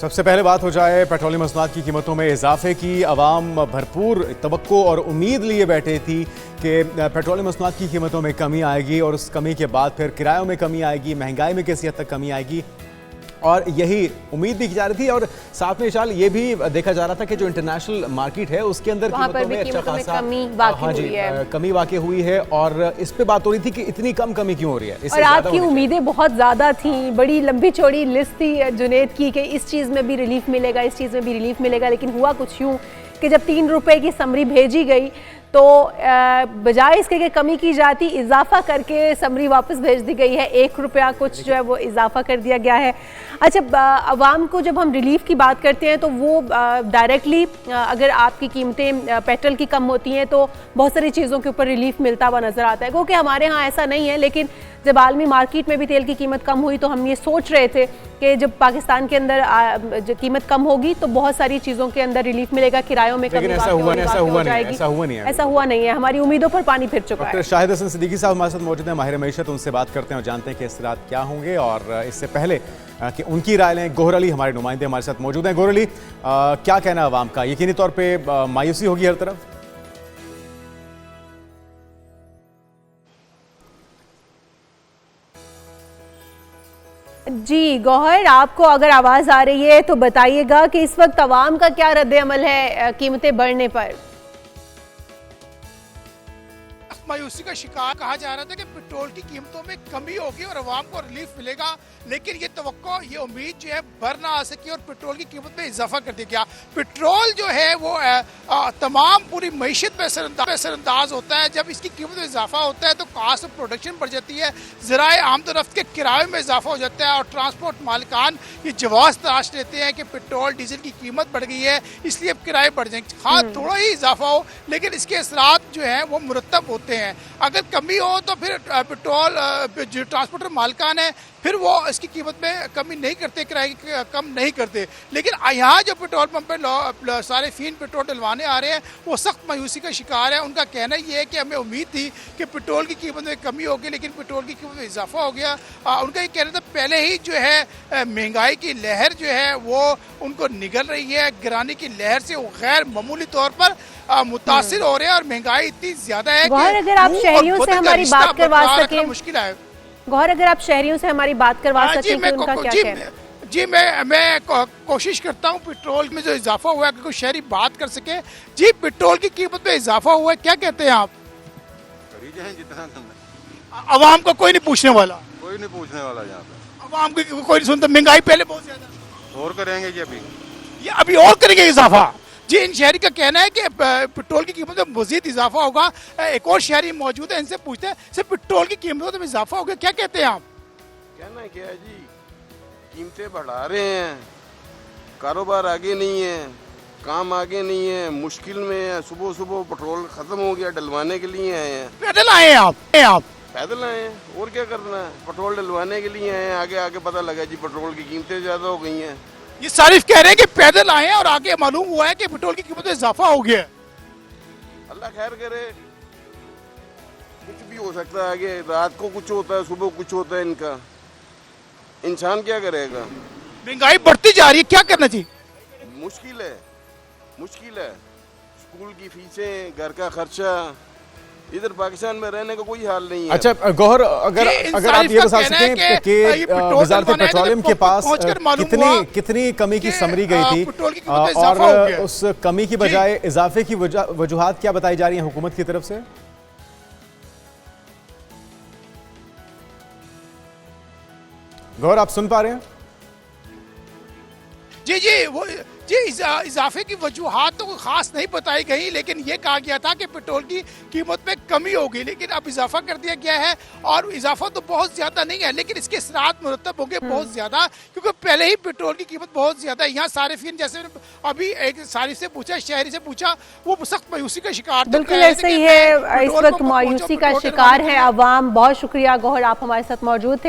सबसे पहले बात हो जाए पेट्रोलियम मसनूआत की कीमतों में इजाफे की। अवाम भरपूर तवक्को और उम्मीद लिए बैठे थी कि पेट्रोलियम मसनूआत की कीमतों में कमी आएगी और उस कमी के बाद फिर किरायों में कमी आएगी, महंगाई में किसी हद तक कमी आएगी, और यही उम्मीद भी की जा रही थी। और साथ में शाल ये भी देखा जा रहा था कि जो इंटरनेशनल मार्केट है उसके अंदर कीमतों में अच्छा खासा कमी वाक़ई हुई है। और इस पे बात हो रही थी कि इतनी कम कमी क्यों हो रही है। और आपकी उम्मीदें बहुत ज़्यादा थी, बड़ी लंबी चौड़ी लिस्ट थी जुनेद की कि इस चीज़ में भी रिलीफ मिलेगा, इस चीज़ में भी रिलीफ मिलेगा। लेकिन हुआ कुछ यूँ कि जब 3 रुपए की समरी भेजी गई तो बजाय इसके कि कमी की जाती, इजाफा करके समरी वापस भेज दी गई है। 1 रुपया कुछ जो है वो इजाफा कर दिया गया है। अच्छा, अवाम को जब हम रिलीफ की बात करते हैं तो वो डायरेक्टली अगर आपकी कीमतें पेट्रोल की कम होती हैं तो बहुत सारी चीज़ों के ऊपर रिलीफ मिलता हुआ नज़र आता है। क्योंकि हमारे यहाँ ऐसा नहीं है, लेकिन जब आलमी मार्केट में भी तेल की कीमत कम हुई तो हम ये सोच रहे थे कि जब पाकिस्तान के अंदर कीमत कम होगी तो बहुत सारी चीज़ों के अंदर रिलीफ मिलेगा, किरायों में कमी ऐसा हुआ नहीं है। हमारी उम्मीदों पर पानी फिर चुका है। शाहिद हसन सिद्दीकी साहब हमारे साथ मौजूद हैं, माहिर मईशत, उनसे बात करते हैं और जानते हैं कि इसरात क्या होंगे। और इससे पहले कि उनकी राय लें, गोहर अली हमारे नुमाइंदे हमारे साथ मौजूद हैं। गोहर अली, क्या कहना अवाम का? यकीनी तौर पर मायूसी होगी हर तरफ। जी गौहर, आपको अगर आवाज़ आ रही है तो बताइएगा कि इस वक्त अवाम का क्या रद्द अमल है कीमतें बढ़ने पर। मायूसी का शिकार कहा जा रहा था कि पेट्रोल की कीमतों में कमी होगी और अवाम को रिलीफ मिलेगा, लेकिन ये तवक्को, ये उम्मीद जो है बर ना आ सकी और पेट्रोल की कीमत में इजाफा कर दिया गया। पेट्रोल जो है वो तमाम पूरी मईशत पे असरअंदाज होता है। जब इसकी कीमत में इजाफा होता है तो कास्ट ऑफ प्रोडक्शन बढ़ जाती है, ज़राए आमदोरफ्त के किराए में इजाफा हो जाता है और ट्रांसपोर्ट मालिकान ये जवाब तलाश लेते हैं कि पेट्रोल डीजल की कीमत बढ़ गई है, इसलिए अब किराए बढ़ जाएंगे। हाँ, थोड़ा ही इजाफा हो, लेकिन इसके असरात जो है वो मुरतब होते हैं। अगर कमी हो तो फिर पेट्रोल जो ट्रांसपोर्टर मालिकान है फिर वो इसकी कीमत में कमी नहीं करते, किराए की कम नहीं करते। लेकिन यहाँ जो पेट्रोल पंप पे सारे फीन पेट्रोल डलवाने आ रहे हैं वो सख्त मायूसी का शिकार है। उनका कहना ये है कि हमें उम्मीद थी कि पेट्रोल की कीमत में कमी होगी, लेकिन पेट्रोल की कीमत में इजाफा हो गया। उनका ये कहना था पहले ही जो है महंगाई की लहर जो है वो उनको निगल रही है, गिराने की लहर से वो गैर मामूली तौर पर मुतासिर हो रहे हैं और महंगाई इतनी ज्यादा है कि अगर आप शहरियों से हमारी बात करवा सकें, मुश्किल है। गौहर, अगर आप शहरियों से हमारी बात करवा सकें कि उनका क्या कहना है। जी, मैं कोशिश करता हूँ पेट्रोल में जो इजाफा हुआ है कि कोई शहरी बात कर सके। जी, पेट्रोल की कीमत में इजाफा हुआ है, क्या कहते हैं आप? जितना अवाम को कोई नहीं पूछने वाला, कोई नहीं पूछने वाला यहाँ पे। अवाम को कोई नहीं सुनता। महंगाई पहले बहुत ज्यादा, और करेंगे जी ये अभी और करेंगे इजाफा। जी, इन शहरी का कहना है कि पेट्रोल की कीमत में मजीद इजाफा होगा। एक और शहरी मौजूद है, इनसे पूछते हैं सिर्फ पेट्रोल की कीमतों में इजाफा हो गया, क्या कहते हैं आप? कहना क्या है जी, कीमतें बढ़ा रहे हैं, कारोबार आगे नहीं है, काम आगे नहीं है, मुश्किल में है। सुबह सुबह पेट्रोल खत्म हो गया, डलवाने के लिए आए हैं। पैदल आए हैं आप? पैदल आए हैं, और क्या करना है, पेट्रोल डलवाने के लिए आए हैं। आगे आगे पता लगा जी पेट्रोल की कीमतें ज़्यादा हो गई हैं। ये सारिफ कह रहे हैं कि पैदल आए हैं और आगे मालूम हुआ है कि पेट्रोल की कीमत में इजाफा हो गया। अल्लाह खैर करे, कुछ भी हो सकता है आगे। रात को कुछ होता है, सुबह कुछ होता है। इनका इंसान क्या करेगा? महंगाई बढ़ती जा रही है, क्या करना चाहिए? मुश्किल है। स्कूल की फीसें, घर का खर्चा, इधर पाकिस्तान में रहने का कोई हाल नहीं है। अच्छा गौहर, अगर आप ये बता सकें कि वजारत पेट्रोलियम के पास कितनी कमी की समरी गई थी और उस कमी की बजाय इजाफे की वजूहात क्या बताई जा रही हैं हुकूमत की तरफ से? गौहर, आप सुन पा रहे हैं? जी, इजाफे की वजूहात तो खास नहीं बताई गई, लेकिन ये कहा गया था कि पेट्रोल की कीमत में कमी होगी, लेकिन अब इजाफा कर दिया गया है। और इजाफा तो बहुत ज्यादा नहीं है, लेकिन इसके असरात मुरतब होंगे बहुत ज्यादा, क्योंकि पहले ही पेट्रोल की कीमत बहुत ज्यादा है। यहाँ सारिफिन, जैसे अभी एक सारिफ से पूछा, शहरी से पूछा, वो सख्त मायूसी का शिकार। बिल्कुल ऐसा ही है, इस वक्त मायूसी का शिकार है अवाम। बहुत शुक्रिया गौहर, आप हमारे साथ मौजूद थे।